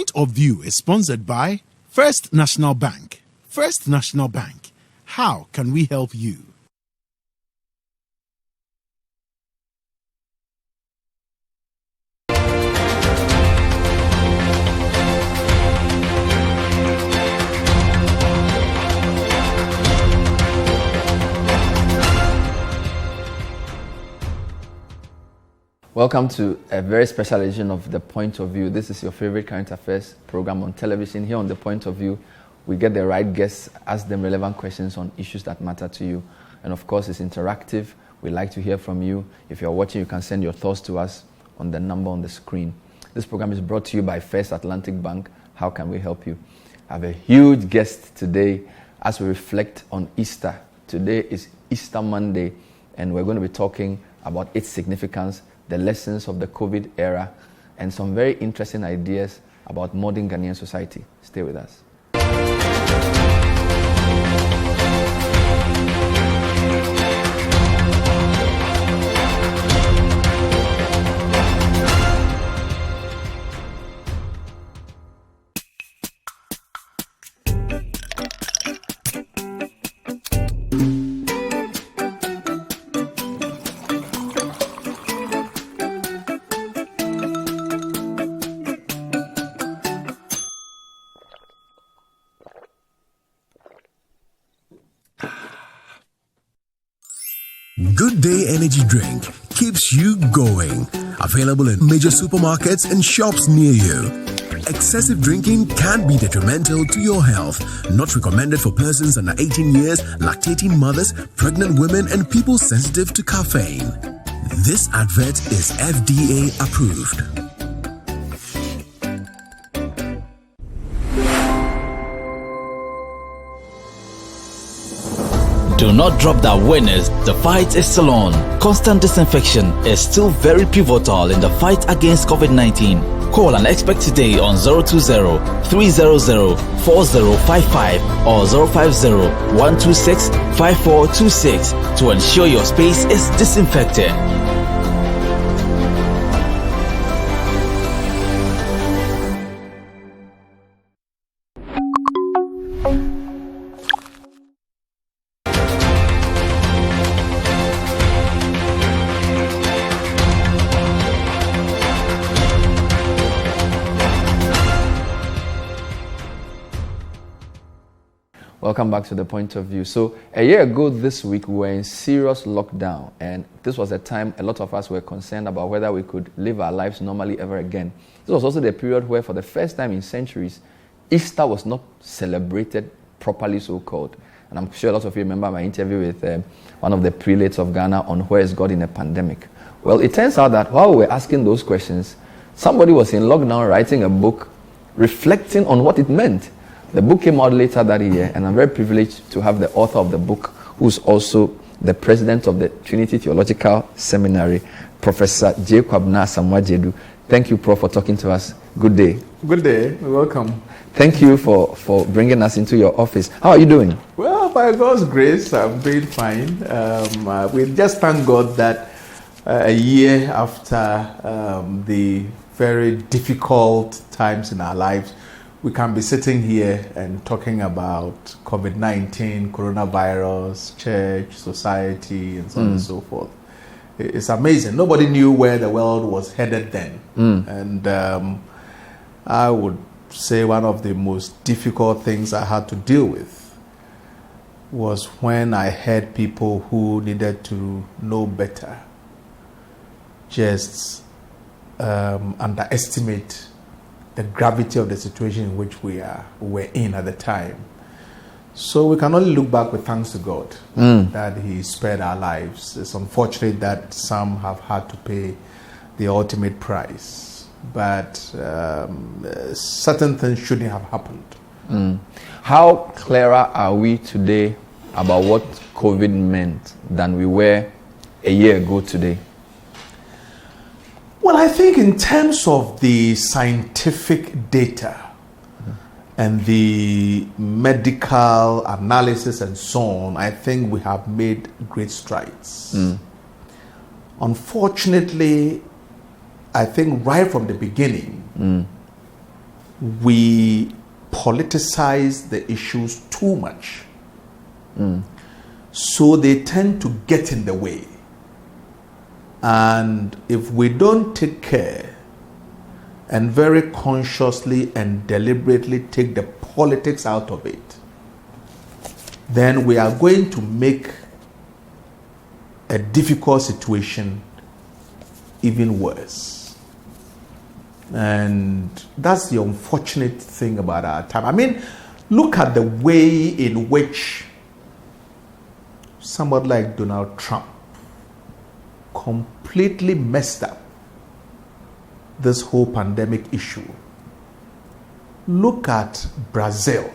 Point of View is sponsored by First National Bank. First National Bank. How can we help you? Welcome to a very special edition of The Point of View. This is your favorite current affairs program on television. Here on The Point of View, we get the right guests, ask them relevant questions on issues that matter to you. And of course, it's interactive. We like to hear from you. If you're watching, you can send your thoughts to us on the number on the screen. This program is brought to you by First Atlantic Bank. How can we help you? I have a huge guest today as we reflect on Easter. Today is Easter Monday, and we're going to be talking about its significance, the lessons of the COVID era, and some very interesting ideas about modern Ghanaian society. Stay with us. Good Day Energy Drink keeps you going. Available in major supermarkets and shops near you. Excessive drinking can be detrimental to your health. Not recommended for persons under 18 years, lactating mothers, pregnant women, and people sensitive to caffeine. This advert is FDA approved. Do not drop the winners. The fight is still on. Constant disinfection is still very pivotal in the fight against COVID-19. Call an expert today on 020-300-4055 or 050-126-5426 to ensure your space is disinfected. Welcome back to The Point of View. So a year ago this week, we were in serious lockdown, and this was a time a lot of us were concerned about whether we could live our lives normally ever again. This was also the period where, for the first time in centuries, Easter was not celebrated properly, so-called. And I'm sure a lot of you remember my interview with one of the prelates of Ghana on where is God in a pandemic. Well, it turns out that while we were asking those questions, somebody was in lockdown writing a book reflecting on what it meant. The book came out later that year, and I'm very privileged to have the author of the book, who's also the president of the Trinity Theological Seminary, Professor Asamoah-Gyadu. Thank you, Prof, for talking to us. Good day. Good day. Welcome. Thank you for bringing us into your office. How are you doing? Well, by God's grace, I'm doing fine. We just thank God that a year after the very difficult times in our lives, we can be sitting here and talking about COVID-19, coronavirus, church, society, and so on and so forth. It's amazing. Nobody knew where the world was headed then. And I would say one of the most difficult things I had to deal with was when I heard people who needed to know better just underestimate the gravity of the situation in which we were in at the time. So we can only look back with thanks to God that He spared our lives. It's unfortunate that some have had to pay the ultimate price, but certain things shouldn't have happened. How clearer are we today about what COVID meant than we were a year ago today? Well, I think in terms of the scientific data and the medical analysis and so on, I think we have made great strides. Unfortunately, I think right from the beginning, we politicize the issues too much. So they tend to get in the way. And if we don't take care and very consciously and deliberately take the politics out of it, then we are going to make a difficult situation even worse. And that's the unfortunate thing about our time. I mean, look at the way in which somebody like Donald Trump completely messed up this whole pandemic issue. Look at Brazil.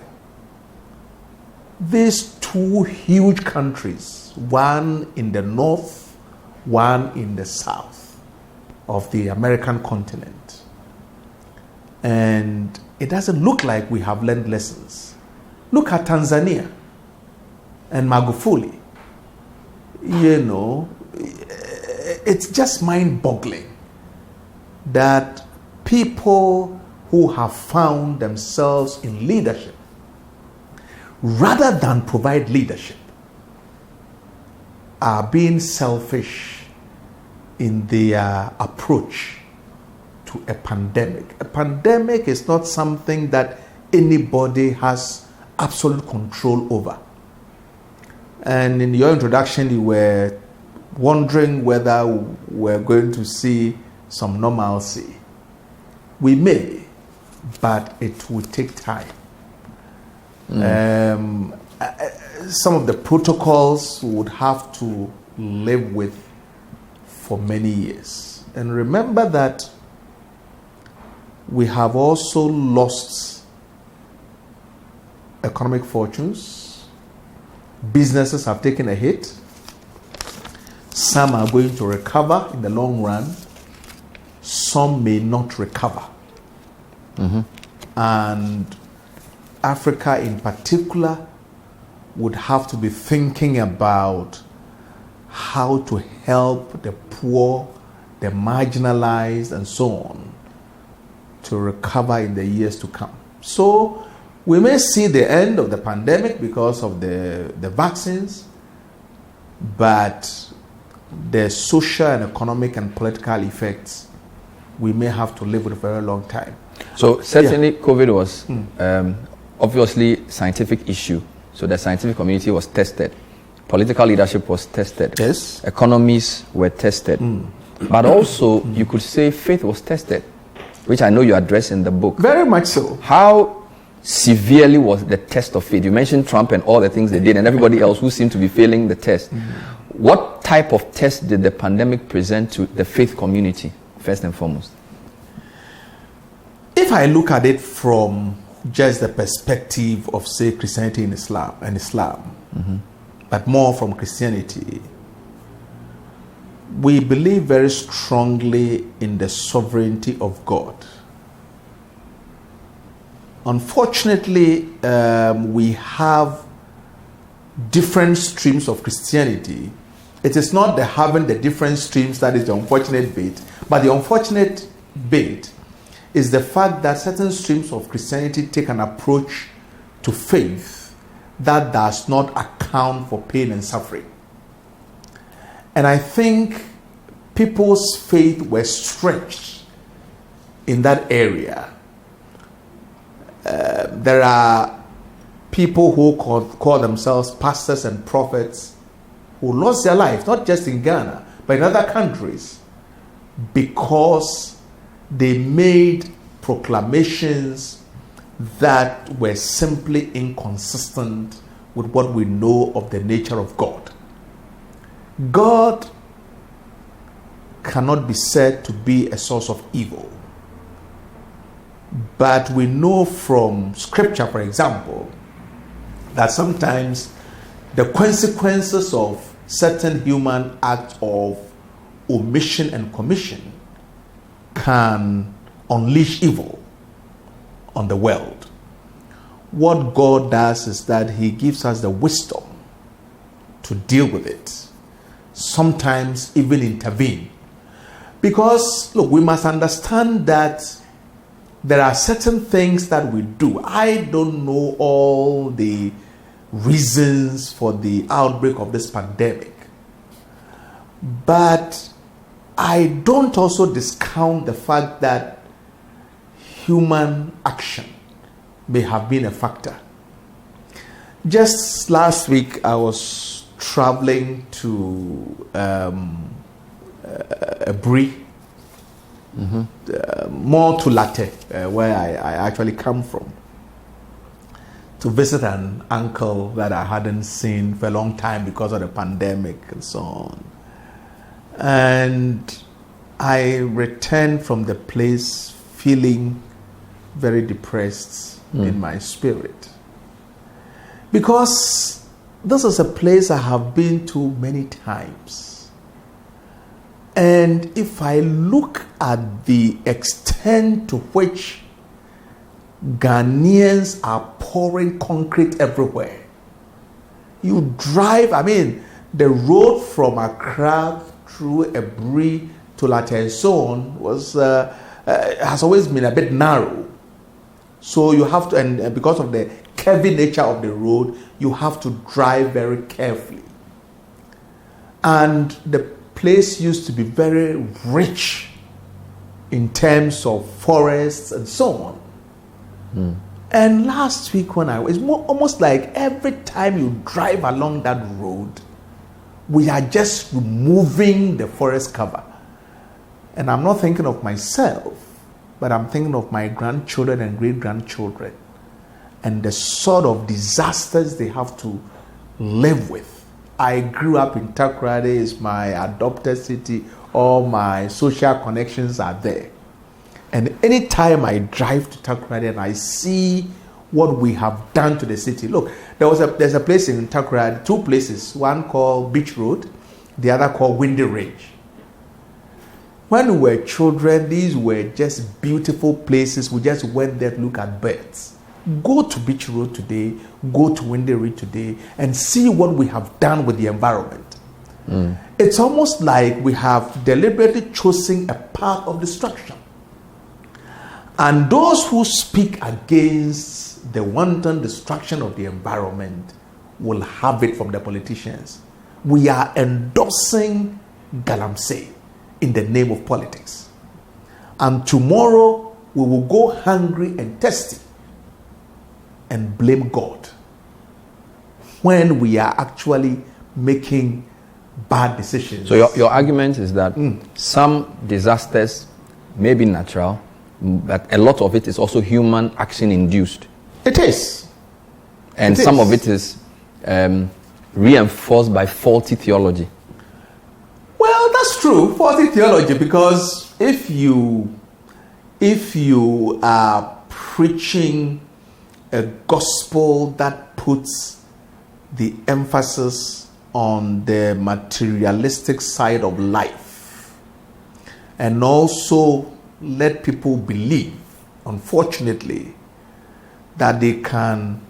These two huge countries, one in the north, one in the south of the American continent. And it doesn't look like we have learned lessons. Look at Tanzania and Magufuli. You know, it's just mind-boggling that people who have found themselves in leadership, rather than provide leadership, are being selfish in their approach to a pandemic. A pandemic is not something that anybody has absolute control over. And in your introduction, you were wondering whether we're going to see some normalcy. We may, but it will take time. Some of the protocols would have to live with for many years. And remember that we have also lost economic fortunes. Businesses have taken a hit. Some are going to recover in the long run. Some may not recover. And Africa in particular would have to be thinking about how to help the poor, the marginalized, and so on to recover in the years to come. So we may see the end of the pandemic because of the vaccines, but the social and economic and political effects we may have to live with a very long time. So certainly COVID was obviously scientific issue. So the scientific community was tested. Political leadership was tested. Yes. Economies were tested. But also you could say faith was tested, which I know you address in the book. Very much so. How severely was the test of faith? You mentioned Trump and all the things they did and everybody else who seemed to be failing the test. What type of test did the pandemic present to the faith community, first and foremost? If I look at it from just the perspective of, say, Christianity and Islam, but more from Christianity, we believe very strongly in the sovereignty of God. Unfortunately, we have different streams of Christianity. It is not the having the different streams that is the unfortunate bit, but the unfortunate bit is the fact that certain streams of Christianity take an approach to faith that does not account for pain and suffering. And I think people's faith were stretched in that area. There are people who call themselves pastors and prophets who lost their life, not just in Ghana, but in other countries, because they made proclamations that were simply inconsistent with what we know of the nature of God. God cannot be said to be a source of evil. But we know from scripture, for example, that sometimes the consequences of certain human acts of omission and commission can unleash evil on the world. What God does is that He gives us the wisdom to deal with it, sometimes even intervene. Because, look, we must understand that there are certain things that we do. I don't know all the reasons for the outbreak of this pandemic, but I don't also discount the fact that human action may have been a factor. Just last week, I was traveling to a Brie, more to Latte, where I actually come from, to visit an uncle that I hadn't seen for a long time because of the pandemic and so on. And I returned from the place feeling very depressed in my spirit, because this is a place I have been to many times. And if I look at the extent to which Ghanaians are pouring concrete everywhere, you drive, the road from Accra through Ebri to Latte and so on has always been a bit narrow. So you have to, and because of the curvy nature of the road, you have to drive very carefully. And the place used to be very rich in terms of forests and so on. And last week it's almost like every time you drive along that road, we are just removing the forest cover. And I'm not thinking of myself, but I'm thinking of my grandchildren and great-grandchildren and the sort of disasters they have to live with. I grew up in Takoradi, it's my adopted city. All my social connections are there. And anytime I drive to Takoradi and I see what we have done to the city. Look, there's a place in Takoradi, two places, one called Beach Road, the other called Windy Ridge. When we were children, these were just beautiful places. We just went there to look at birds. Go to Beach Road today, go to Windy Ridge today, and see what we have done with the environment. It's almost like we have deliberately chosen a path of destruction. And those who speak against the wanton destruction of the environment will have it from the politicians. We are endorsing galamsey in the name of politics. And tomorrow we will go hungry and thirsty and blame God when we are actually making bad decisions. So your argument is that some disasters may be natural, but a lot of it is also human action induced. It is. And some of it is reinforced by faulty theology. Well, that's true, faulty theology, because if you are preaching a gospel that puts the emphasis on the materialistic side of life and also let people believe, unfortunately, that they can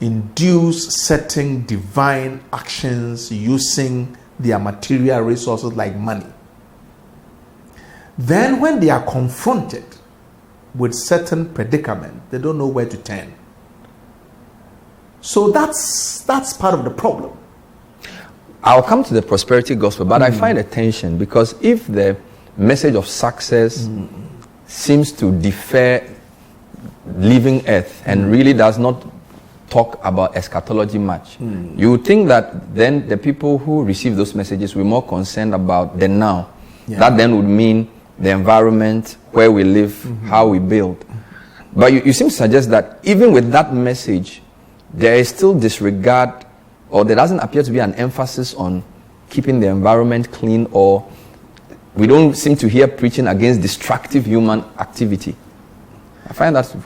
induce certain divine actions using their material resources like money, then when they are confronted with certain predicament, they don't know where to turn. So that's part of the problem. I'll come to the prosperity gospel, but I find a tension, because if the message of success seems to defer leaving earth and really does not talk about eschatology much, you would think that then the people who receive those messages will be more concerned about the now. That then would mean the environment, where we live, how we build. But you seem to suggest that even with that message, there is still disregard, or there doesn't appear to be an emphasis on keeping the environment clean, or we don't seem to hear preaching against destructive human activity. I find that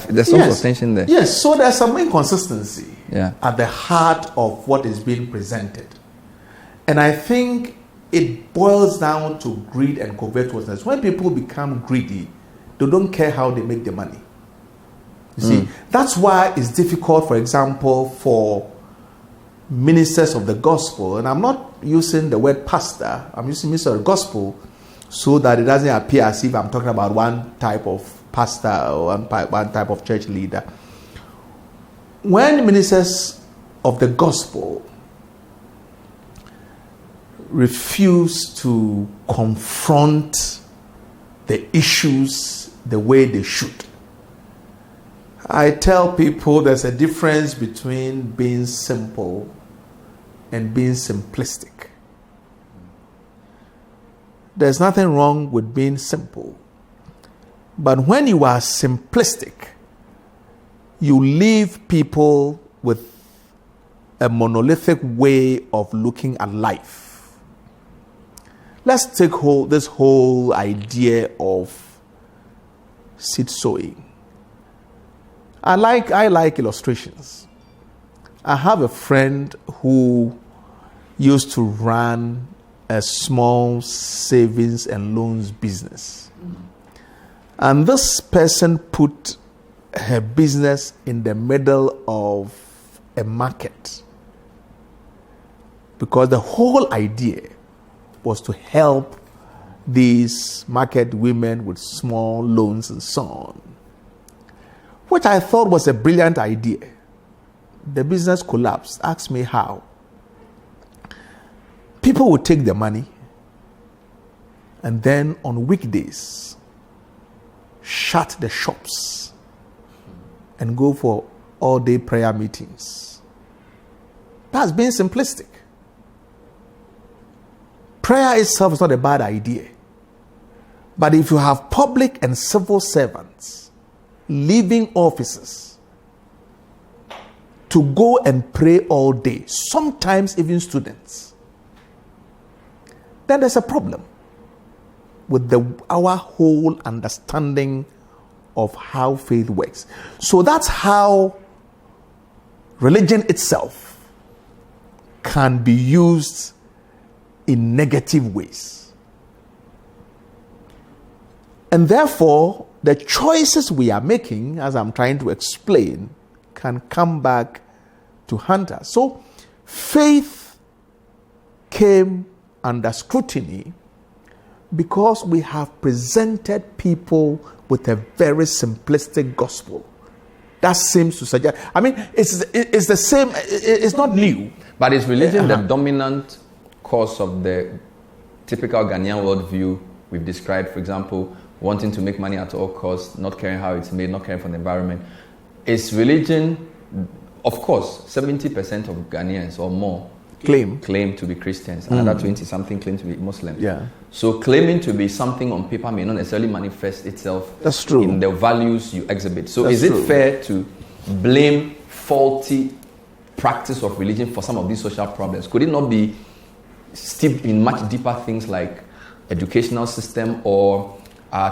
there's some sort of tension there. Yes, so there's some inconsistency Yeah. at the heart of what is being presented. And I think it boils down to greed and covetousness. When people become greedy, they don't care how they make the money. You see, that's why it's difficult, for example, for ministers of the gospel, and I'm not using the word pastor, I'm using minister of the gospel, so that it doesn't appear as if I'm talking about one type of pastor or one type of church leader. When ministers of the gospel refuse to confront the issues the way they should, I tell people there's a difference between being simple and being simplistic. There's nothing wrong with being simple. But when you are simplistic, you leave people with a monolithic way of looking at life. Let's take this whole idea of seed sowing. I like illustrations. I have a friend who used to run a small savings and loans business. And this person put her business in the middle of a market, because the whole idea was to help these market women with small loans and so on, which I thought was a brilliant idea. The business collapsed. Ask me how. People would take the money and then on weekdays shut the shops and go for all-day prayer meetings. That's being simplistic. Prayer itself is not a bad idea. But if you have public and civil servants leaving offices to go and pray all day, sometimes even students, then there's a problem with our whole understanding of how faith works. So that's how religion itself can be used in negative ways. And therefore, the choices we are making, as I'm trying to explain, can come back to haunt us. So faith came under scrutiny because we have presented people with a very simplistic gospel. That seems to suggest, I mean, it's the same, it's not new. But is religion the dominant cause of the typical Ghanaian worldview we've described? For example, wanting to make money at all costs, not caring how it's made, not caring for the environment. Is religion, of course, 70% of Ghanaians or more claim to be Christians, another 20-something claim to be Muslims. Yeah. So claiming to be something on paper may not necessarily manifest itself That's true. in the values you exhibit. So That's is it true. fair to blame faulty practice of religion for some of these social problems? Could it not be steeped in much deeper things like educational system or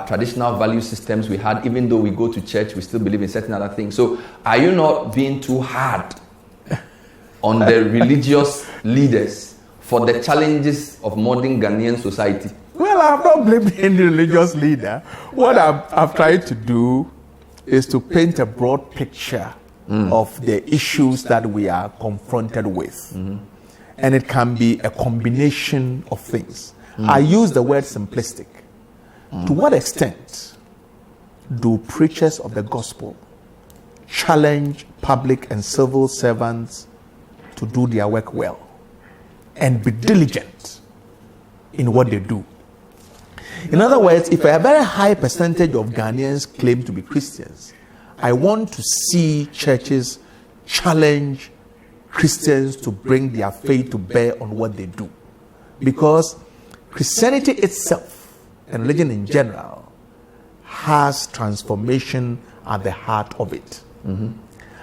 traditional value systems we had? Even though we go to church, we still believe in certain other things. So are you not being too hard on the religious leaders for the challenges of modern Ghanaian society? Well, I'm not blaming any religious leader. What I've tried to do is to paint a broad picture of the issues that we are confronted with. And it can be a combination of things. I use the word simplistic. To what extent do preachers of the gospel challenge public and civil servants to do their work well and be diligent in what they do? In other words, if a very high percentage of Ghanaians claim to be Christians, I want to see churches challenge Christians to bring their faith to bear on what they do. Because Christianity itself and religion in general has transformation at the heart of it.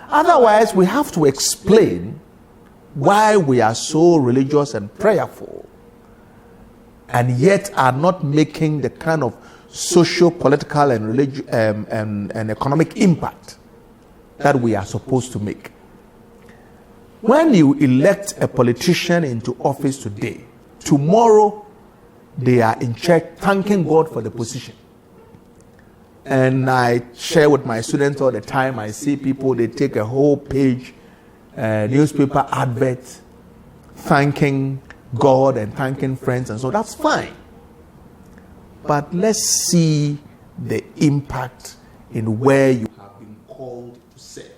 Otherwise, we have to explain why we are so religious and prayerful and yet are not making the kind of socio-political and economic impact that we are supposed to make. When you elect a politician into office today, tomorrow they are in church thanking God for the position. And I share with my students all the time. I see people, they take a whole page newspaper advert thanking God and thanking friends, and so that's fine. but let's see the impact in where you have been called to serve.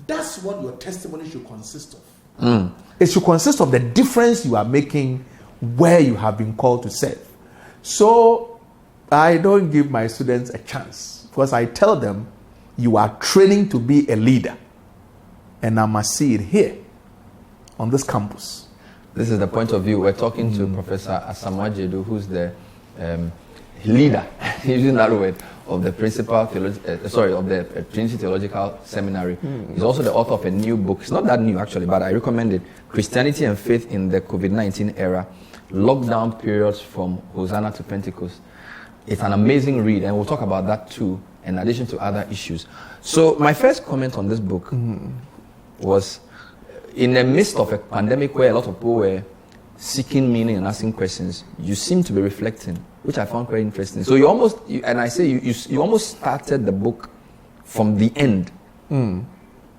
That's what your testimony should consist of. It should consist of the difference you are making where you have been called to serve. So I don't give my students a chance, because I tell them, you are training to be a leader, and I must see it here on this campus. This is the point of view. We're talking to Professor Asamoah-Gyadu, who's the leader, using that word, of the of the Trinity Theological Seminary. He's also the author of a new book. It's not that new, actually, but I recommend it. Christianity and Faith in the COVID-19 Era, Lockdown Periods from Hosanna to Pentecost. It's an amazing read, and we'll talk about that too, in addition to other issues. So my first comment on this book was, in the midst of a pandemic where a lot of people were seeking meaning and asking questions, you seem to be reflecting, which I found quite interesting. So you almost started the book from the end. And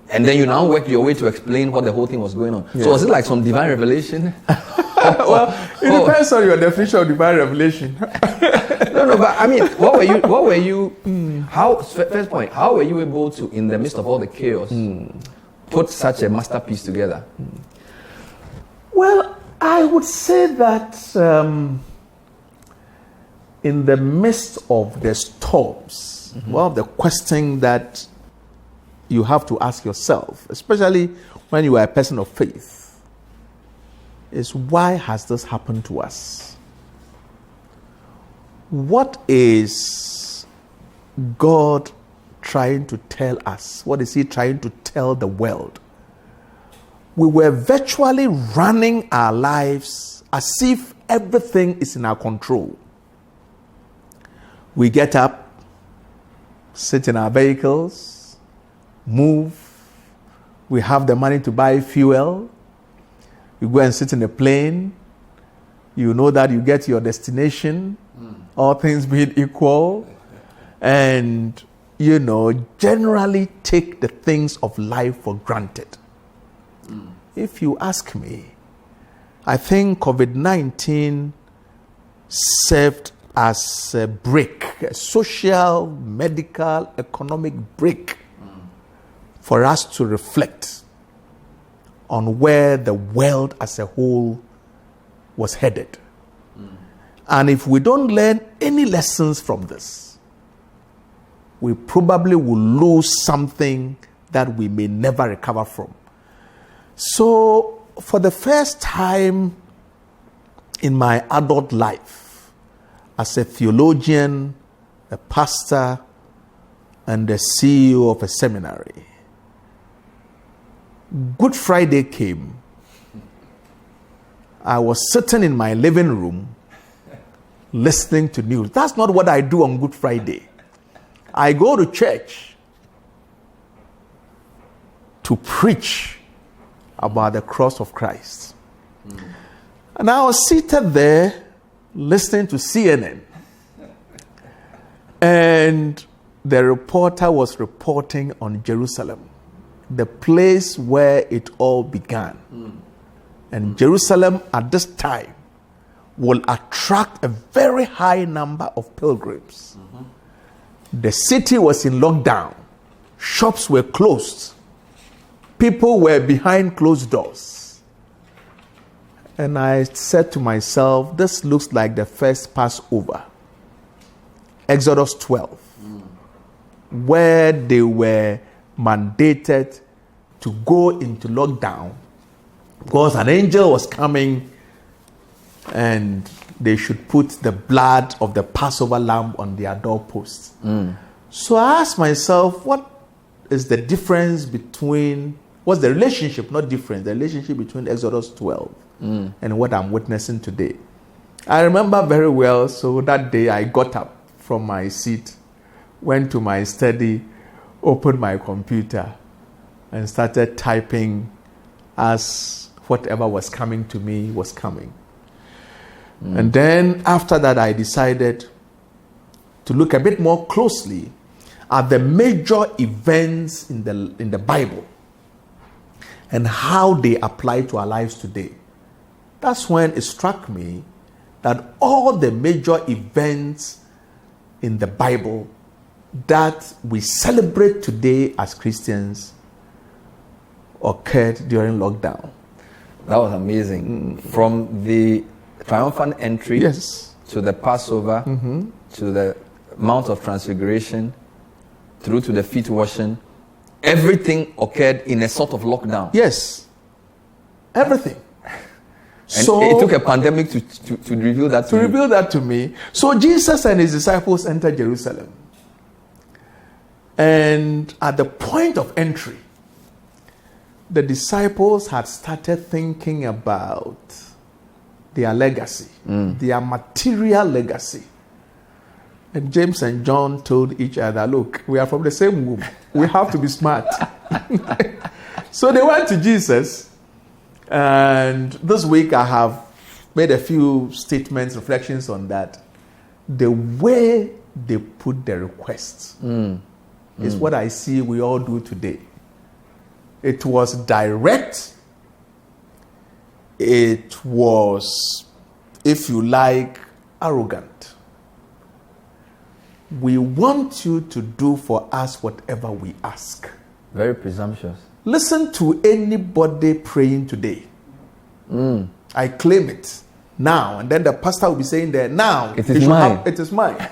then you now worked your way to explain what the whole thing was going on. Yeah. So was it like some divine revelation? Well, it depends on your definition of divine revelation. No, but I mean, what were you, first point, how were you able to, in the midst of all the chaos, put such a masterpiece together? Well, I would say that in the midst of the storms, one of the questions that you have to ask yourself, especially when you are a person of faith, is, why has this happened to us? What is God trying to tell us? What is He trying to tell the world? We were virtually running our lives as if everything is in our control. We get up, sit in our vehicles, move. We have the money to buy fuel. You go and sit in a plane. You know that you get to your destination, all things being equal. And, generally take the things of life for granted. If you ask me, I think COVID-19 served as a break, a social, medical, economic break for us to reflect on where the world as a whole was headed. And if we don't learn any lessons from this, we probably will lose something that we may never recover from. So, for the first time in my adult life, as a theologian, a pastor, and the CEO of a seminary, Good Friday came. I was sitting in my living room listening to news. That's not what I do on Good Friday. I go to church to preach about the cross of Christ. And I was seated there listening to CNN. And the reporter was reporting on Jerusalem, the place where it all began. And Jerusalem at this time will attract a very high number of pilgrims. The city was in lockdown. Shops were closed. People were behind closed doors. And I said to myself, this looks like the first Passover. Exodus 12, where they were mandated to go into lockdown because an angel was coming and they should put the blood of the Passover lamb on their doorposts. So I asked myself, what is the difference between, what's the relationship, not difference, the relationship between Exodus 12 and what I'm witnessing today? I remember very well, so that day I got up from my seat, went to my study, opened my computer, and started typing as whatever was coming to me was coming. And then after that, I decided to look a bit more closely at the major events in the Bible and how they apply to our lives today. That's when it struck me that all the major events in the Bible that we celebrate today as Christians occurred during lockdown. That was amazing. From the triumphant entry to the Passover, to the Mount of Transfiguration, through to the feet washing, everything occurred in a sort of lockdown. Yes. Everything. And so it took a pandemic to reveal that to you. reveal that to me. So Jesus and his disciples entered Jerusalem. And at the point of entry, the disciples had started thinking about their legacy, their material legacy. And James and John told each other, look, we are from the same womb. We have to be smart. So they went to Jesus. And this week I have made a few statements, reflections on that. The way they put the requests is what I see we all do today. It was direct. It was, if you like, arrogant. We want you to do for us whatever we ask. Very presumptuous. Listen to anybody praying today. I claim it now. And then the pastor will be saying that now. It is mine. It is mine.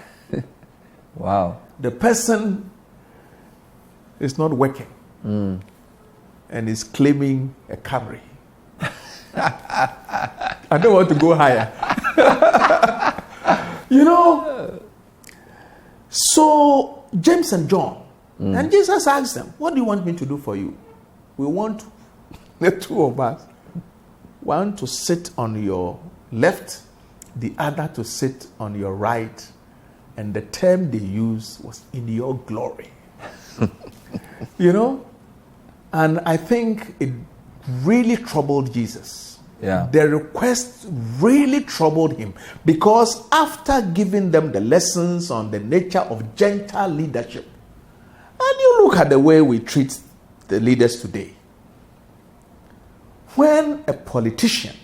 Wow. The person is not working and is claiming a Camry. I don't want to go higher. So James and John, and Jesus asked them, what do you want me to do for you? We want the two of us, one to sit on your left, the other to sit on your right. And the term they used was in your glory. And I think it really troubled Jesus. Yeah. The request really troubled him, because after giving them the lessons on the nature of Gentile leadership, and you look at the way we treat the leaders today, when a politician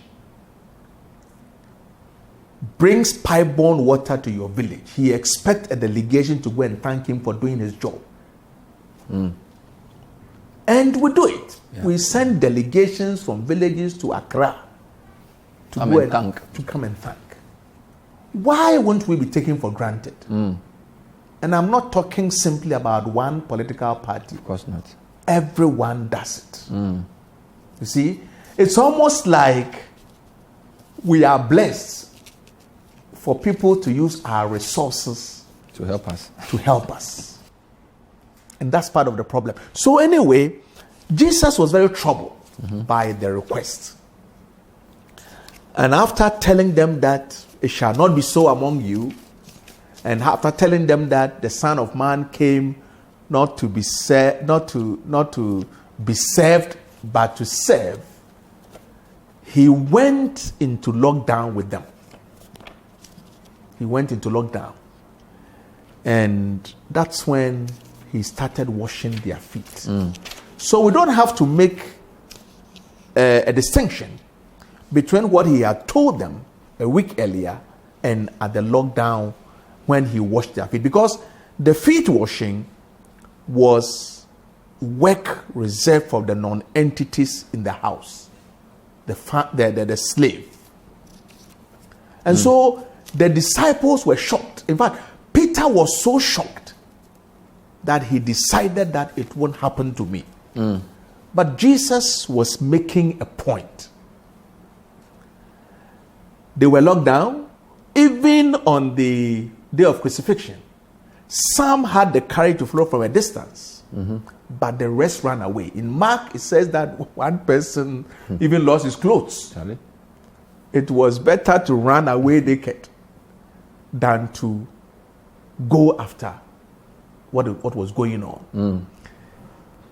brings pipe-borne water to your village, he expects a delegation to go and thank him for doing his job. And we do it. Yeah. We send delegations from villages to Accra to come and thank. Why won't we be taken for granted? And I'm not talking simply about one political party. Of course not. Everyone does it. You see, it's almost like we are blessed for people to use our resources to help us. And that's part of the problem. So anyway, Jesus was very troubled by the request. And after telling them that it shall not be so among you, and after telling them that the Son of Man came not to be served, but to serve, he went into lockdown with them. And that's when he started washing their feet. So we don't have to make a distinction between what he had told them a week earlier and at the lockdown when he washed their feet. Because the feet washing was work reserved for the non-entities in the house, the slave. And so the disciples were shocked. In fact, Peter was so shocked that he decided that it won't happen to me. But Jesus was making a point. They were locked down. Even on the day of crucifixion, some had the courage to follow from a distance, but the rest ran away. In Mark, it says that one person even lost his clothes. Charlie? It was better to run away naked than to go after what was going on.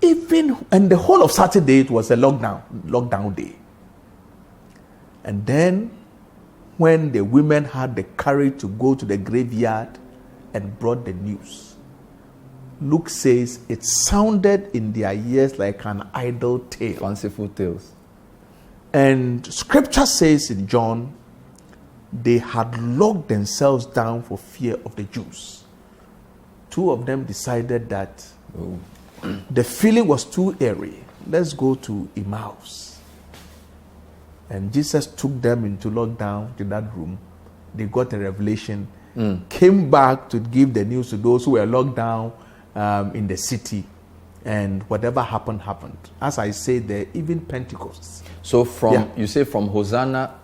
And the whole of Saturday, it was a lockdown day. And then when the women had the courage to go to the graveyard and brought the news, Luke says it sounded in their ears like an idle tale. Fanciful tales. And scripture says in John they had locked themselves down for fear of the Jews. Two of them decided that the feeling was too airy. Let's go to Emmaus. And Jesus took them into lockdown to that room. They got a revelation, came back to give the news to those who were locked down in the city. And whatever happened, happened. As I say there, even Pentecost. So you say from Hosanna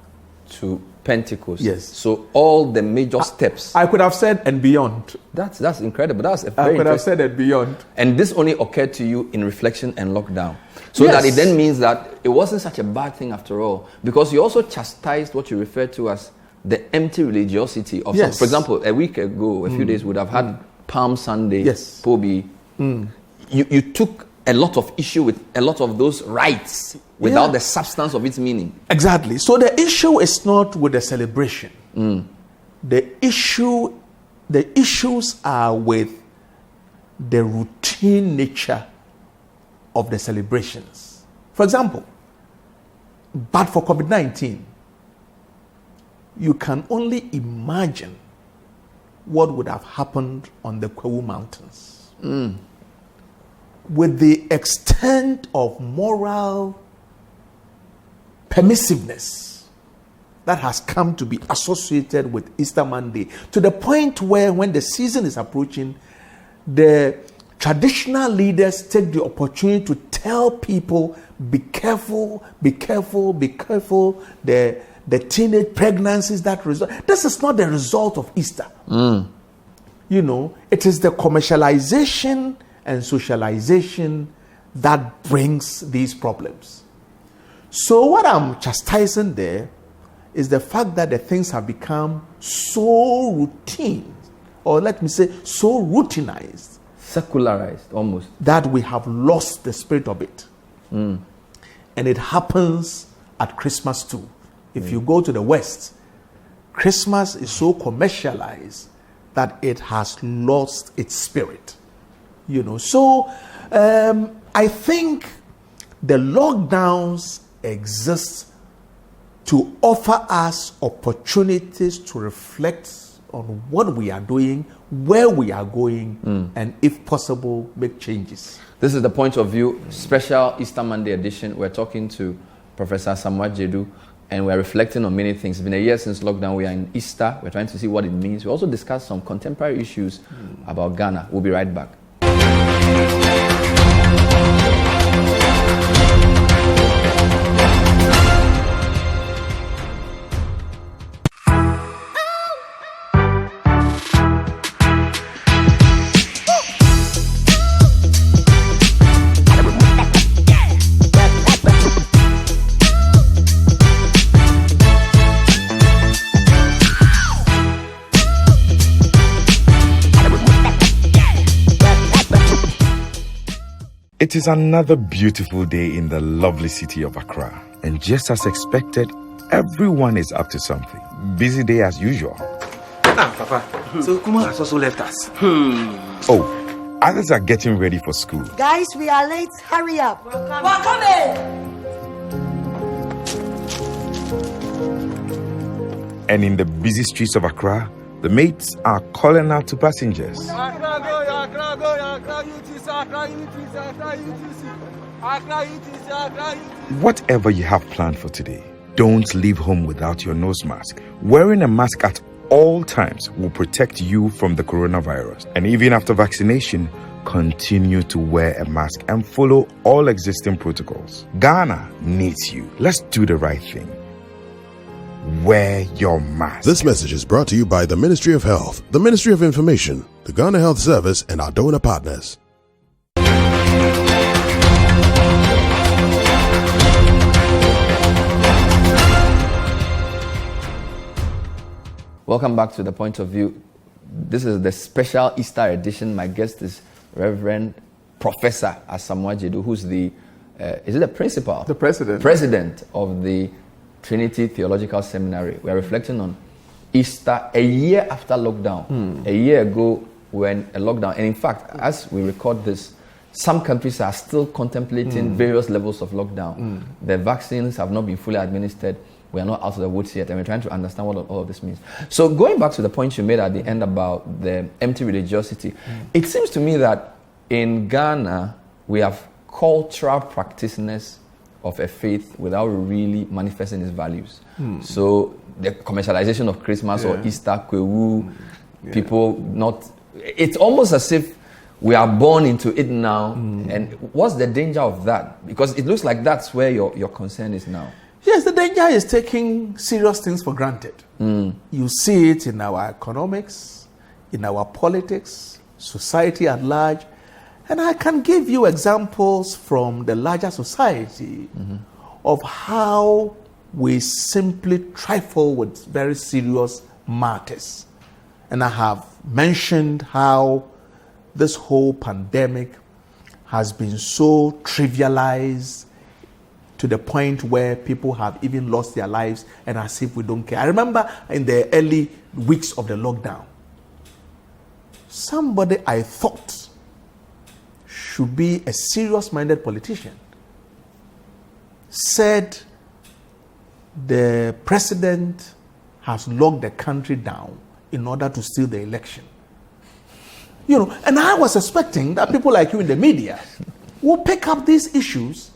to Pentecost. Yes. So all the major steps. I could have said and beyond. That's incredible. That's a I very could have said and beyond. And this only occurred to you in reflection and lockdown. So that it then means that it wasn't such a bad thing after all. Because you also chastised what you refer to as the empty religiosity of some. For example, a week ago, a few days, would have had Palm Sunday. Yes. Pobi. You took a lot of issue with a lot of those rites without the substance of its meaning. Exactly. So the issue is not with the celebration. The issues are with the routine nature of the celebrations. For example, but for COVID-19, you can only imagine what would have happened on the Kwawu Mountains. With the extent of moral permissiveness that has come to be associated with Easter Monday, to the point where when the season is approaching, the traditional leaders take the opportunity to tell people, be careful, be careful, be careful. The teenage pregnancies that result. This is not the result of Easter. You know, it is the commercialization and socialization that brings these problems. So what I'm chastising there is the fact that the things have become so routine, or let me say, so routinized, secularized almost, that we have lost the spirit of it. And it happens at Christmas too. If you go to the West, Christmas is so commercialized that it has lost its spirit. You know, so I think the lockdowns exist to offer us opportunities to reflect on what we are doing, where we are going, and if possible, make changes. This is the Point of View special Easter Monday edition. We're talking to Professor Asamoah-Gyadu, and we're reflecting on many things. It's been a year since lockdown. We are in Easter. We're trying to see what it means. We also discuss some contemporary issues about Ghana. We'll be right back. It is another beautiful day in the lovely city of Accra. And just as expected, everyone is up to something. Busy day as usual. Papa, so Kuma has also left us. Oh, others are getting ready for school. Guys, we are late. Hurry up. We're coming. And in the busy streets of Accra, the mates are calling out to passengers. Whatever you have planned for today, don't leave home without your nose mask. Wearing a mask at all times will protect you from the coronavirus. And even after vaccination, continue to wear a mask and follow all existing protocols. Ghana needs you. Let's do the right thing. Wear your mask. This message is brought to you by the Ministry of Health, the Ministry of Information, the Ghana Health Service, and our donor partners. Welcome back to The Point of View. This is the special Easter edition. My guest is Reverend Professor Asamoah-Gyadu, who's the, is it the principal? The president. President of the Trinity Theological Seminary. We're reflecting on Easter a year after lockdown. A year ago when a lockdown, and in fact, as we record this, some countries are still contemplating various levels of lockdown. The vaccines have not been fully administered. we are not out of the woods yet, and we're trying to understand what all of this means. So going back to the point you made at the end about the empty religiosity, it seems to me that in Ghana, we have cultural practitioners of a faith without really manifesting its values. So the commercialization of Christmas or Easter, Kwewu, people not... It's almost as if we are born into it now. And what's the danger of that? Because it looks like that's where your concern is now. Yes, the danger is taking serious things for granted. You see it in our economics, in our politics, society at large. And I can give you examples from the larger society of how we simply trifle with very serious matters. And I have mentioned how this whole pandemic has been so trivialized to the point where people have even lost their lives, and as if we don't care. I remember in the early weeks of the lockdown, somebody I thought should be a serious-minded politician said the president has locked the country down in order to steal the election. You know, and I was expecting that people like you in the media will pick up these issues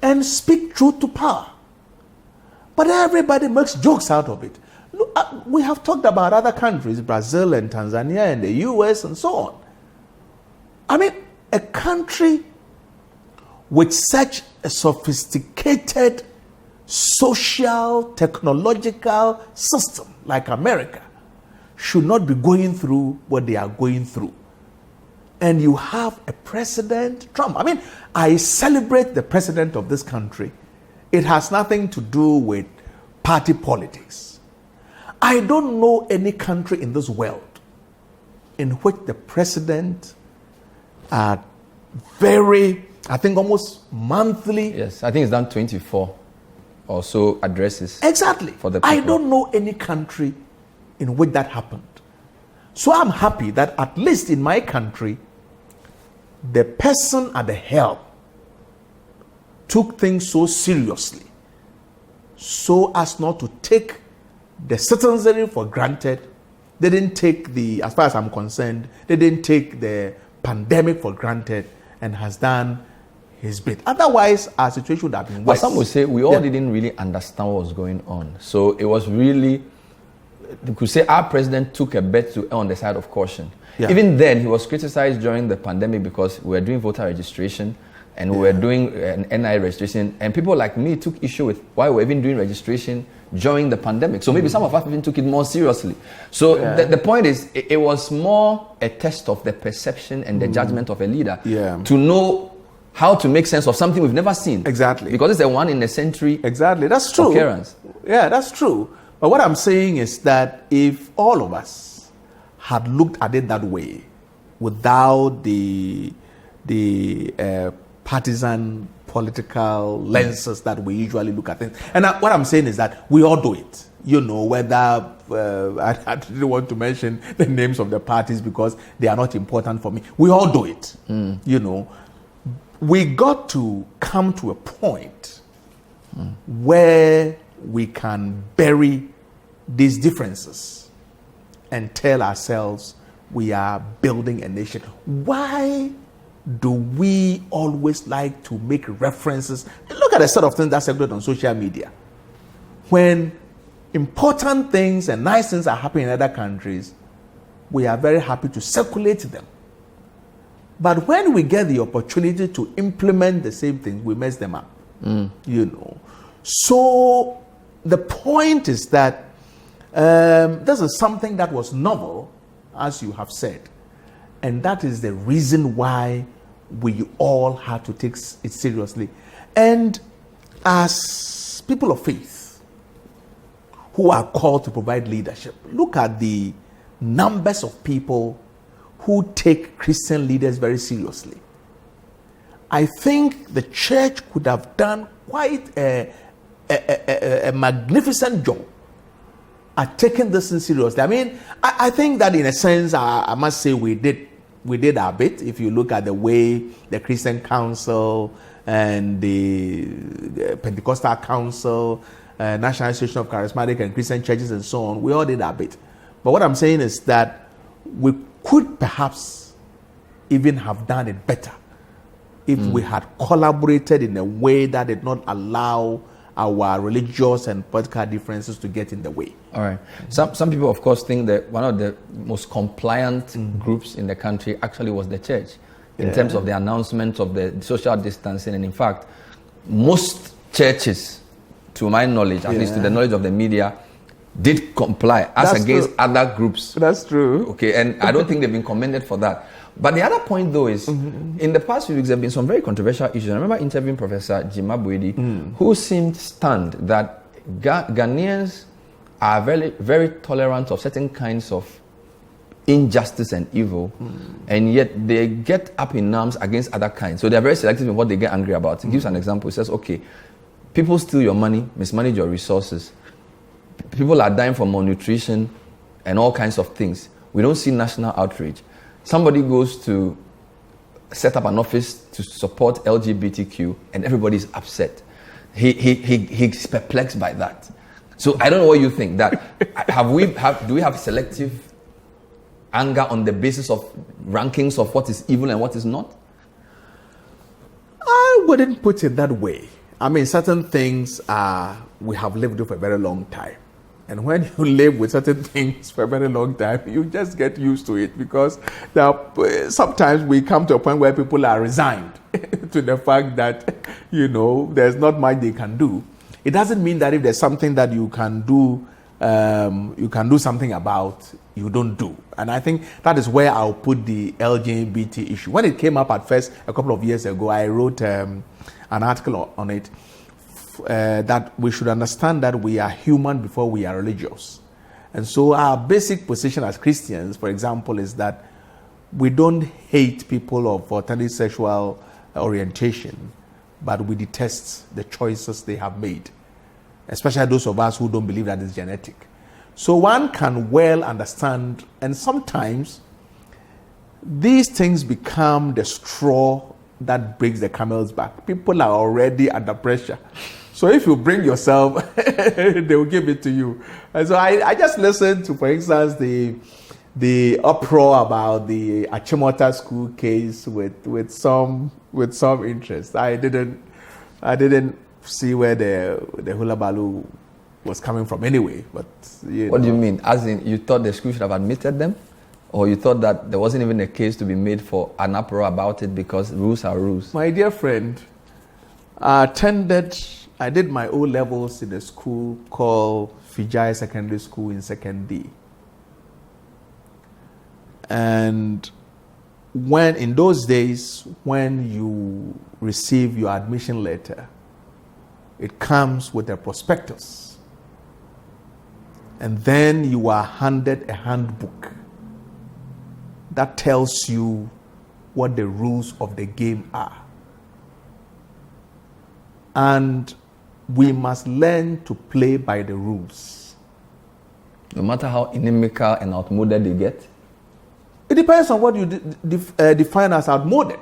and speak truth to power. But everybody makes jokes out of it. Look, we have talked about other countries, Brazil and Tanzania and the US and so on. I mean, a country with such a sophisticated social, technological system like America should not be going through what they are going through. And you have a president, Trump. I mean, I celebrate the president of this country. It has nothing to do with party politics. I don't know any country in this world in which the president are very, I think almost monthly. Yes, I think it's done 24 or so addresses. Exactly. For the people. I don't know any country in which that happened. So I'm happy that at least in my country, the person at the helm took things so seriously so as not to take the citizenry for granted. They didn't take as far as I'm concerned, they didn't take the pandemic for granted and has done his bit. Otherwise, our situation would have been worse. But some would say we all didn't really understand what was going on. So it was really, you could say our president took a bet to err on the side of caution. Yeah. Even then, he was criticized during the pandemic because we were doing voter registration and we were doing an NI registration. And people like me took issue with why we were even doing registration during the pandemic. So maybe some of us even took it more seriously. So the point is, it was more a test of the perception and the judgment of a leader to know how to make sense of something we've never seen. Exactly. Because it's a one in a century. Exactly. That's true. Occurrence. Yeah, that's true. But what I'm saying is that if all of us had looked at it that way, without the partisan political lenses that we usually look at things, and what I'm saying is that we all do it. You know, whether I didn't want to mention the names of the parties because they are not important for me. We all do it. You know, we got to come to a point where we can bury these differences and tell ourselves we are building a nation. Why do we always like to make references? Look at the sort of things that's circulated on social media. When important things and nice things are happening in other countries, we are very happy to circulate them. But when we get the opportunity to implement the same things, we mess them up. You know. So the point is that this is something that was novel, as you have said. And that is the reason why we all had to take it seriously. And as people of faith who are called to provide leadership, look at the numbers of people who take Christian leaders very seriously. I think the church could have done quite a magnificent job at taking this in seriously. I mean, I think that in a sense, I must say we did our bit. If you look at the way the Christian Council and the Pentecostal Council National Association of Charismatic and Christian Churches and so on. We all did our bit. But what I'm saying is that we could perhaps even have done it better if we had collaborated in a way that did not allow our religious and political differences to get in the way. All right. Some people, of course, think that one of the most compliant groups in the country actually was the church in terms of the announcement of the social distancing. And in fact, most churches, to my knowledge, at least to the knowledge of the media, did comply against other groups. That's true. Okay, and I don't think they've been commended for that. But the other point, though, is in the past few weeks, there have been some very controversial issues. I remember interviewing Professor Jim Abuedi, who seemed stunned that Ghanaians are very, very tolerant of certain kinds of injustice and evil, and yet they get up in arms against other kinds. So they're very selective in what they get angry about. He gives an example. He says, okay, people steal your money, mismanage your resources. People are dying from malnutrition and all kinds of things. We don't see national outrage. Somebody goes to set up an office to support LGBTQ and everybody's upset. He's perplexed by that. So I don't know what you think. That do we have selective anger on the basis of rankings of what is evil and what is not? I wouldn't put it that way. I mean, certain things we have lived with for a very long time. And when you live with certain things for a very long time, you just get used to it, because sometimes we come to a point where people are resigned to the fact that, there's not much they can do. It doesn't mean that if there's something that you can do something about, you don't do. And I think that is where I'll put the LGBT issue. When it came up at first a couple of years ago, I wrote an article on it. That we should understand that we are human before we are religious. And so our basic position as Christians, for example, is that we don't hate people of alternative sexual orientation, but we detest the choices they have made, especially those of us who don't believe that it's genetic. So one can well understand, and sometimes these things become the straw that breaks the camel's back. People are already under pressure. So if you bring yourself, they will give it to you. And so I just listened to, for instance, the uproar about the Achimota school case with some interest. I didn't see where the hula baloo was coming from anyway. But what do you mean? As in, you thought the school should have admitted them? Or you thought that there wasn't even a case to be made for an uproar about it because rules are rules? My dear friend, I did my O-levels in a school called Fijai Secondary School in 2nd D. And in those days, when you receive your admission letter, it comes with a prospectus. And then you are handed a handbook that tells you what the rules of the game are. And we must learn to play by the rules. No matter how inimical and outmoded you get? It depends on what you define as outmoded.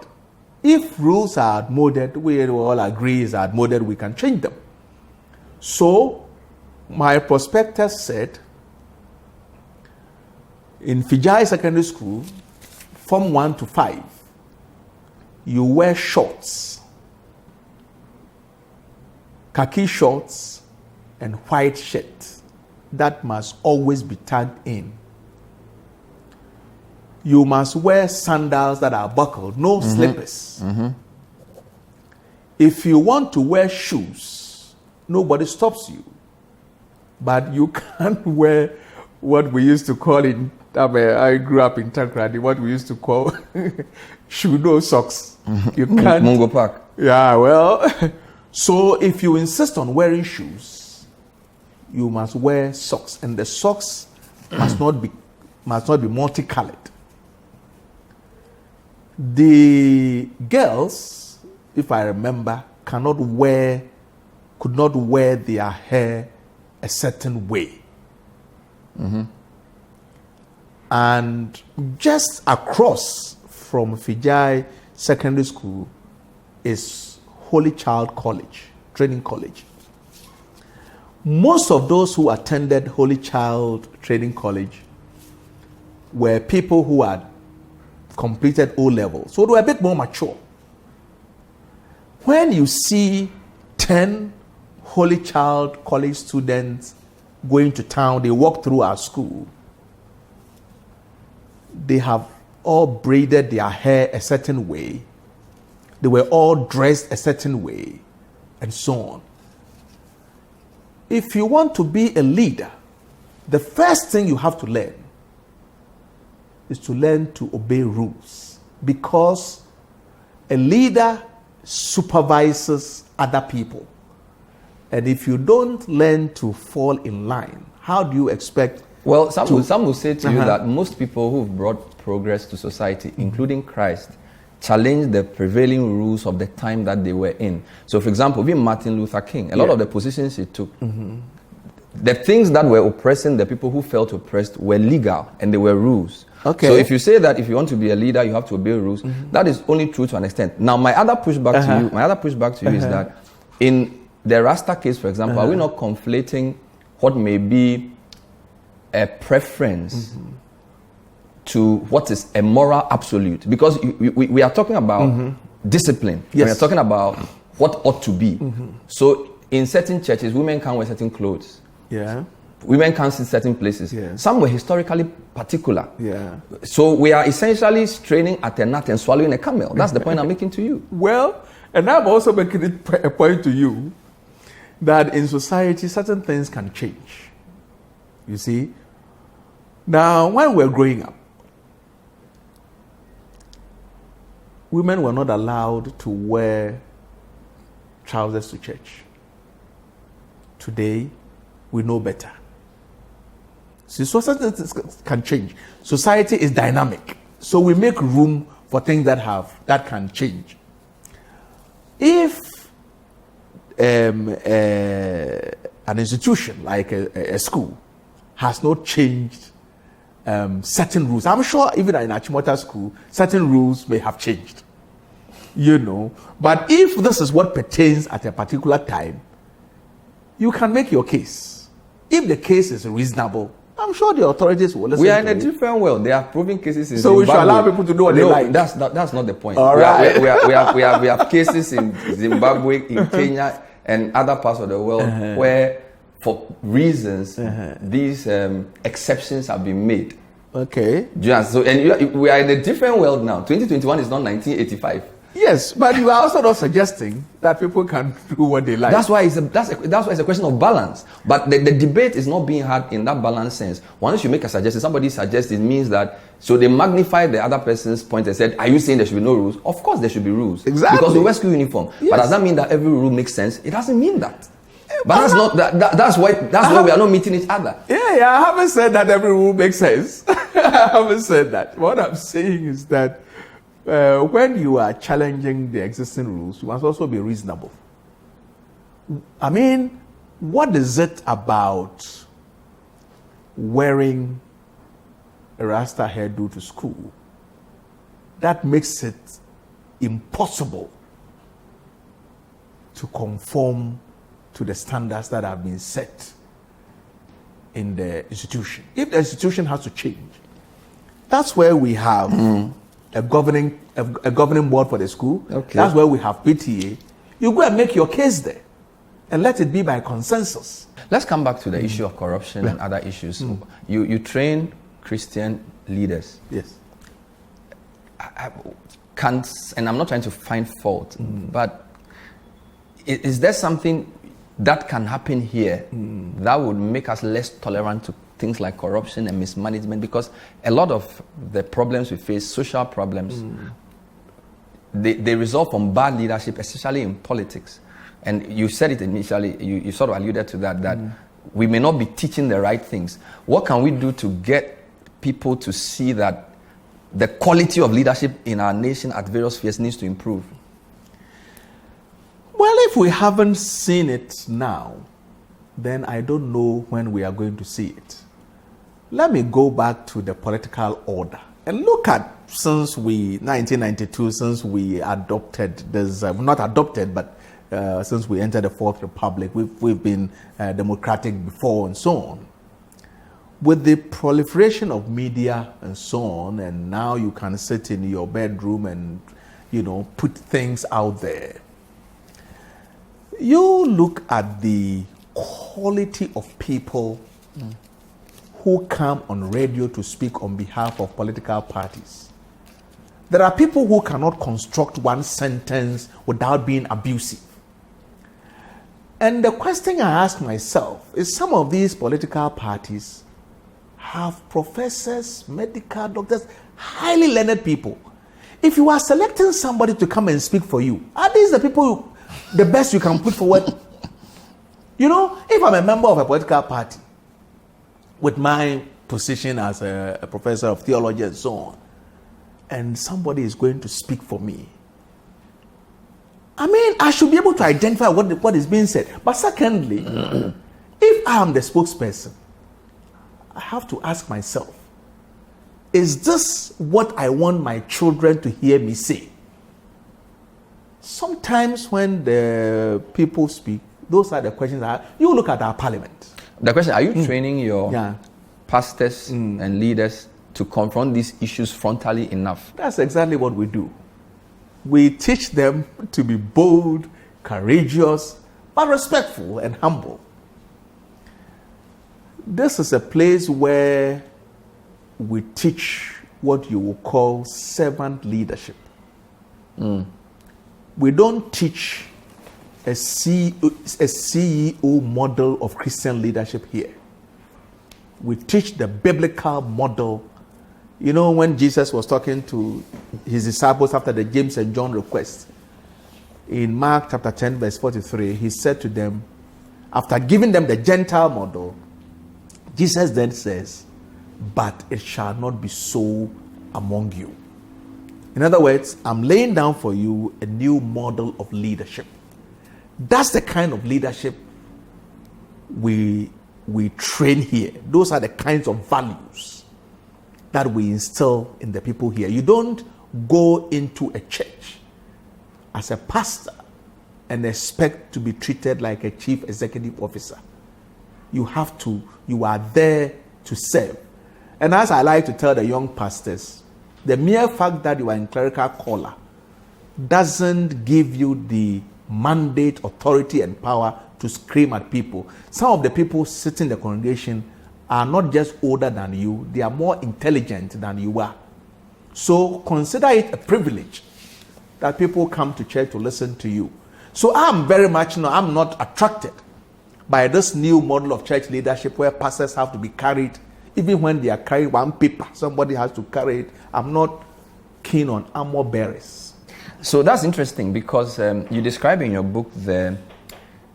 If rules are outmoded, we all agree is outmoded, we can change them. So, my prospectus said, in Fijai Secondary School, Form 1 to 5, you wear shorts, khaki shorts, and white shirt. That must always be tagged in. You must wear sandals that are buckled, no slippers. If you want to wear shoes, nobody stops you. But you can't wear what we used to call I grew up in Takrady, what we used to call shoe socks. You can't. Mungo Park. Yeah, well, so if you insist on wearing shoes, you must wear socks, and the socks must not be multicolored. The girls, if I remember, could not wear their hair a certain way. And just across from Fijai Secondary School is Holy Child College, Training College. most of those who attended Holy Child Training College were people who had completed O-level. So they were a bit more mature. When you see 10 Holy Child College students going to town, they walk through our school, they have all braided their hair a certain way, they were all dressed a certain way, and so on. If you want to be a leader, the first thing you have to learn is to learn to obey rules, because a leader supervises other people. And if you don't learn to fall in line, how do you expect? Well, some will say to you that most people who've brought progress to society, including Christ, challenge the prevailing rules of the time that they were in. So, for example, even Martin Luther King, a lot of the positions he took, the things that were oppressing the people who felt oppressed were legal and they were rules. Okay. So if you say that if you want to be a leader, you have to obey rules, that is only true to an extent. Now, my other pushback to you is that in the Rasta case, for example, are we not conflating what may be a preference to what is a moral absolute? Because we are talking about discipline. Yes. We are talking about what ought to be. So in certain churches, women can't wear certain clothes. Yeah. Women can't sit certain places. Yeah. Some were historically particular. Yeah. So we are essentially straining at a gnat and swallowing a camel. That's the point I'm making to you. Well, and I'm also making it a point to you that in society, certain things can change. You see? Now, when we're growing up, women were not allowed to wear trousers to church. Today, we know better. See, so certain things can change. Society is dynamic. So we make room for things that can change. If an institution like a school has not changed certain rules, I'm sure even in Achimota school, certain rules may have changed. You know, but if this is what pertains at a particular time, you can make your case. If the case is reasonable, I'm sure the authorities will listen. We are in to a different world. They are proving cases in So Zimbabwe. we should allow people to do what they like. That's not the point. All right. We have cases in Zimbabwe, in Kenya, and other parts of the world where, for reasons, these exceptions have been made. Okay. Just so, and we are in a different world now. 2021 is not 1985. Yes, but you are also not suggesting that people can do what they like. That's why it's a question of balance. But the debate is not being had in that balance sense. Once you make a suggestion, somebody suggests, it means that, so they magnify the other person's point and said, are you saying there should be no rules? Of course there should be rules. Exactly. Because we wear school uniform. Yes. But does that mean that every rule makes sense? It doesn't mean that. But that's why we are not meeting each other. Yeah, I haven't said that every rule makes sense. I haven't said that. What I'm saying is that when you are challenging the existing rules, you must also be reasonable. I mean, what is it about wearing a Rasta hairdo to school that makes it impossible to conform to the standards that have been set in the institution? If the institution has to change, that's where we have a governing board for the school. Okay. That's where we have PTA. You go and make your case there and let it be by consensus. Let's come back to the issue of corruption and other issues. You train Christian leaders. Yes. And I'm not trying to find fault, but is there something that can happen here that would make us less tolerant to things like corruption and mismanagement? Because a lot of the problems we face, social problems, they result from bad leadership, especially in politics. And you said it initially, you sort of alluded to that we may not be teaching the right things. What can we do to get people to see that the quality of leadership in our nation at various spheres needs to improve? Well, if we haven't seen it now, then I don't know when we are going to see it. Let me go back to the political order and look at, since 1992, since we adopted this, not adopted, but since we entered the Fourth Republic. We've been democratic before and so on. With the proliferation of media and so on, and now you can sit in your bedroom and, put things out there. You look at the quality of people who come on radio to speak on behalf of political parties. There are people who cannot construct one sentence without being abusive. And the question I ask myself is, some of these political parties have professors, medical doctors, highly learned people. If you are selecting somebody to come and speak for you, are these the people, the best you can put forward? If I'm a member of a political party with my position as a professor of theology and so on, and somebody is going to speak for me, I should be able to identify what is being said. But secondly, if I am the spokesperson, I have to ask myself, is this what I want my children to hear me say? Sometimes when the people speak, those are the questions you look at our parliament. The question, are you training your pastors and leaders to confront these issues frontally enough? That's exactly what we do. We teach them to be bold, courageous, but respectful and humble. This is a place where we teach what you will call servant leadership. We don't teach a CEO model of Christian leadership here. We teach the biblical model. When Jesus was talking to his disciples after the James and John request, in Mark chapter 10, verse 43, he said to them, after giving them the Gentile model, Jesus then says, but it shall not be so among you. In other words, I'm laying down for you a new model of leadership. That's the kind of leadership we train here. Those are the kinds of values that we instill in the people here. You don't go into a church as a pastor and expect to be treated like a chief executive officer. You are there to serve. And as I like to tell the young pastors, the mere fact that you are in clerical collar doesn't give you the mandate, authority, and power to scream at people. Some of the people sitting in the congregation are not just older than you, they are more intelligent than you are. So consider it a privilege that people come to church to listen to you. So I'm not attracted by this new model of church leadership where pastors have to be carried. Even when they are carrying one paper, somebody has to carry it. I'm not keen on armor bearers. So that's interesting because you describe in your book the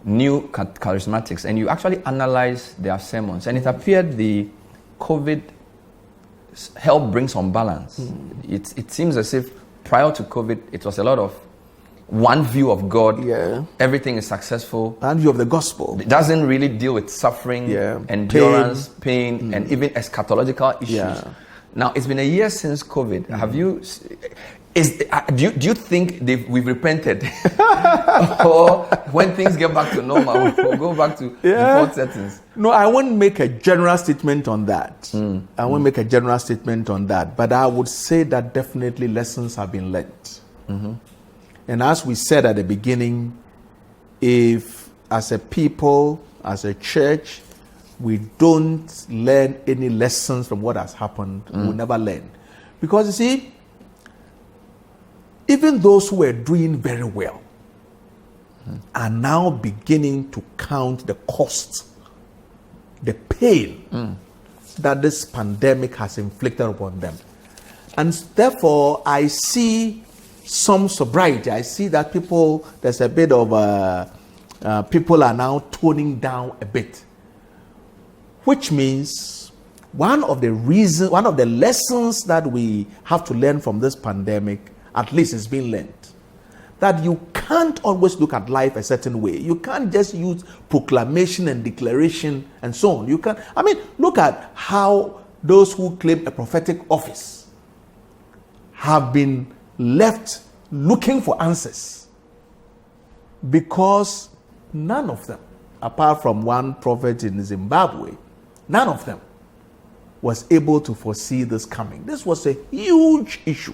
new charismatics, and you actually analyze their sermons, and it appeared the COVID helped bring some balance. It seems as if prior to COVID, it was a lot of one view of God. Everything is successful. One view of the gospel. It doesn't really deal with suffering, endurance, pain, and even eschatological issues. Now, it's been a year since COVID. Have you... do you think we've repented? Or when things get back to normal, we'll go back to default settings? No, I won't make a general statement on that. But I would say that definitely lessons have been learnt. And as we said at the beginning, if as a people, as a church, we don't learn any lessons from what has happened, we'll never learn. Because you see, even those who were doing very well are now beginning to count the cost, the pain that this pandemic has inflicted upon them. And therefore, I see some sobriety. I see that there's a bit of, people are now toning down a bit. Which means one of the lessons that we have to learn from this pandemic, at least it's been learned, that you can't always look at life a certain way. You can't just use proclamation and declaration and so on. Look at how those who claim a prophetic office have been left looking for answers. because none of them, apart from one prophet in Zimbabwe, none of them was able to foresee this coming. This was a huge issue.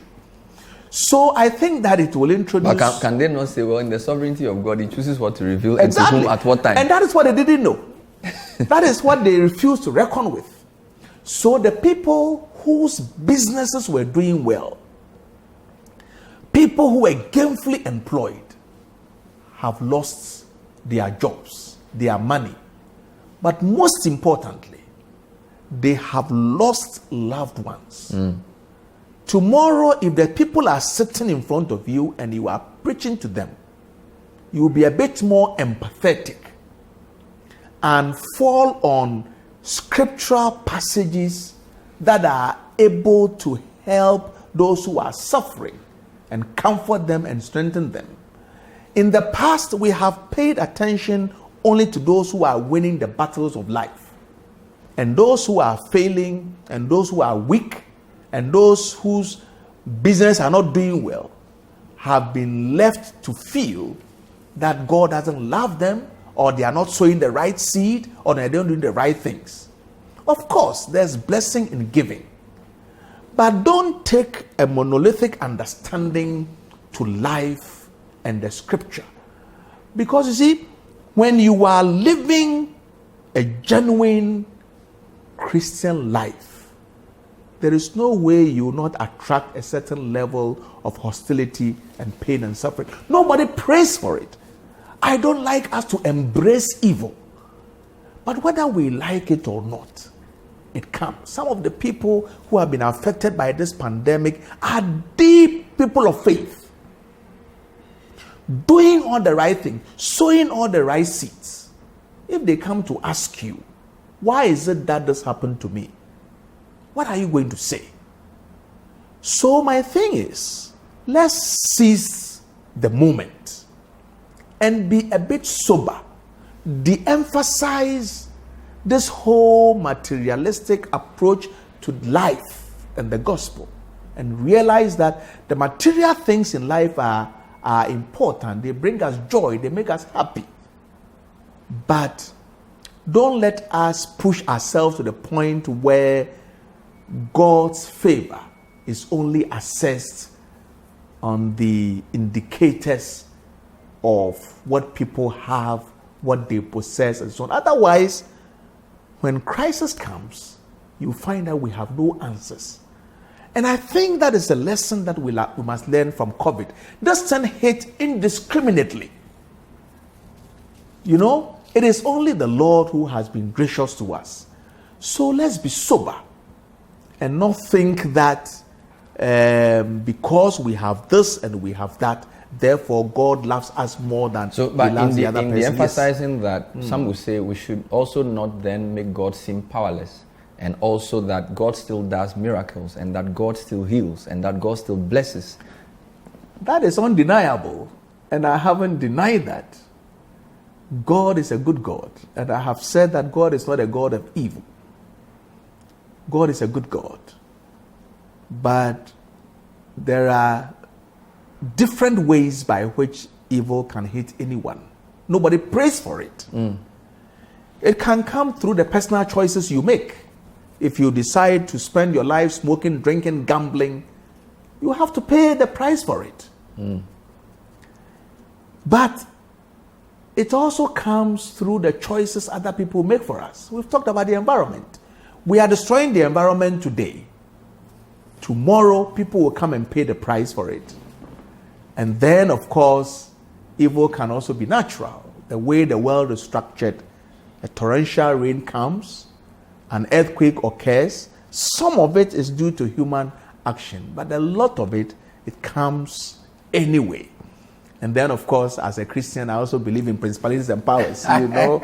So I think that it will introduce... But can they not say, well, in the sovereignty of God, he chooses what to reveal and to whom at what time? And that is what they didn't know. That is what they refused to reckon with. So the people whose businesses were doing well, people who were gainfully employed, have lost their jobs, their money. But most importantly, they have lost loved ones. Tomorrow, if the people are sitting in front of you and you are preaching to them, you will be a bit more empathetic and fall on scriptural passages that are able to help those who are suffering and comfort them and strengthen them. In the past, we have paid attention only to those who are winning the battles of life, and those who are failing, and those who are weak, and those whose business are not doing well have been left to feel that God doesn't love them, or they are not sowing the right seed, or they are not doing the right things. Of course, there's blessing in giving, but don't take a monolithic understanding to life and the scripture. Because you see, when you are living a genuine Christian life, there is no way you will not attract a certain level of hostility and pain and suffering. Nobody prays for it. I don't like us to embrace evil. But whether we like it or not, it comes. Some of the people who have been affected by this pandemic are deep people of faith, doing all the right thing, sowing all the right seeds. If they come to ask you, why is it that this happened to me? What are you going to say? So my thing is, let's seize the moment and be a bit sober. De-emphasize this whole materialistic approach to life and the gospel, and realize that the material things in life are important. They bring us joy. They make us happy. But don't let us push ourselves to the point where God's favor is only assessed on the indicators of what people have, what they possess, and so on. Otherwise, when crisis comes, you find that we have no answers. And I think that is a lesson that we must learn from COVID. This thing hit indiscriminately. You know, it is only the Lord who has been gracious to us. So let's be sober and not think that because we have this and we have that, therefore God loves us more than so. But he loves in the other person. emphasizing that, some will say we should also not then make God seem powerless, and also that God still does miracles, and that God still heals, and that God still blesses. That is undeniable, and I haven't denied that. God is a good God, and I have said that God is not a God of evil. God is a good God. But there are different ways by which evil can hit anyone. Nobody prays for it. It can come through the personal choices you make. If you decide to spend your life smoking, drinking, gambling, you have to pay the price for it. But it also comes through the choices other people make for us. We've talked about the environment. We are destroying the environment today. Tomorrow, people will come and pay the price for it. And then, of course, evil can also be natural. The way the world is structured, a torrential rain comes, an earthquake occurs. Some of it is due to human action, but a lot of it comes anyway. And then, of course, as a Christian, I also believe in principalities and powers. You know,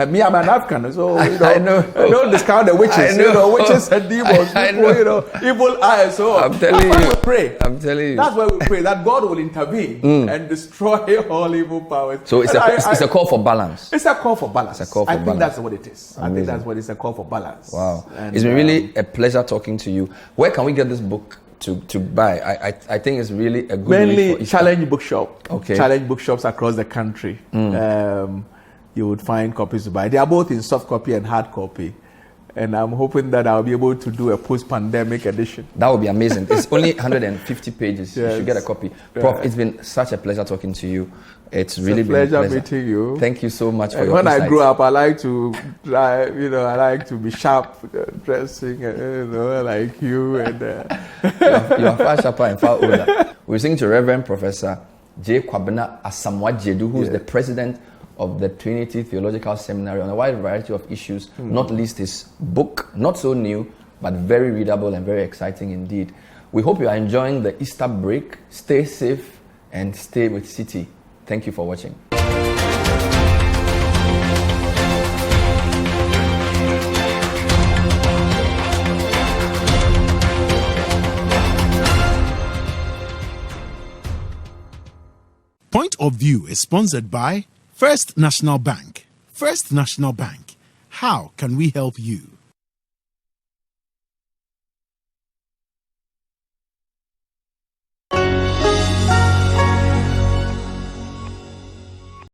me, I'm an African, so you know, I don't discount the witches. You know, witches and demons. People, you know, evil eyes. So I'm telling you, we pray. I'm telling you, that's why we pray that God will intervene and destroy all evil powers. So it's a call for balance. It's a call for balance. It's a call for balance. I think that's what it is. Amazing. I think that's what it's a call for balance. Wow, and, it's been really a pleasure talking to you. Where can we get this book? to buy? I think it's really a good Mainly read for Challenge Bookshop. Okay. Challenge Bookshops across the country. You would find copies to buy. They are both in soft copy and hard copy. And I'm hoping that I'll be able to do a post-pandemic edition. That would be amazing. It's only 150 pages. Yes. You should get a copy. Prof, it's been such a pleasure talking to you. It's really been a pleasure meeting you. Thank you so much for your when insights. I grow up, I like to be sharp dressing, like you. And you are far sharper and far older. We're singing to Reverend Professor J. Kwabena Asamoah-Gyadu, who is the president of the Trinity Theological Seminary on a wide variety of issues, not least his book, not so new, but very readable and very exciting indeed. We hope you are enjoying the Easter break. Stay safe and stay with City. Thank you for watching. Point of View is sponsored by First National Bank. First National Bank. How can we help you?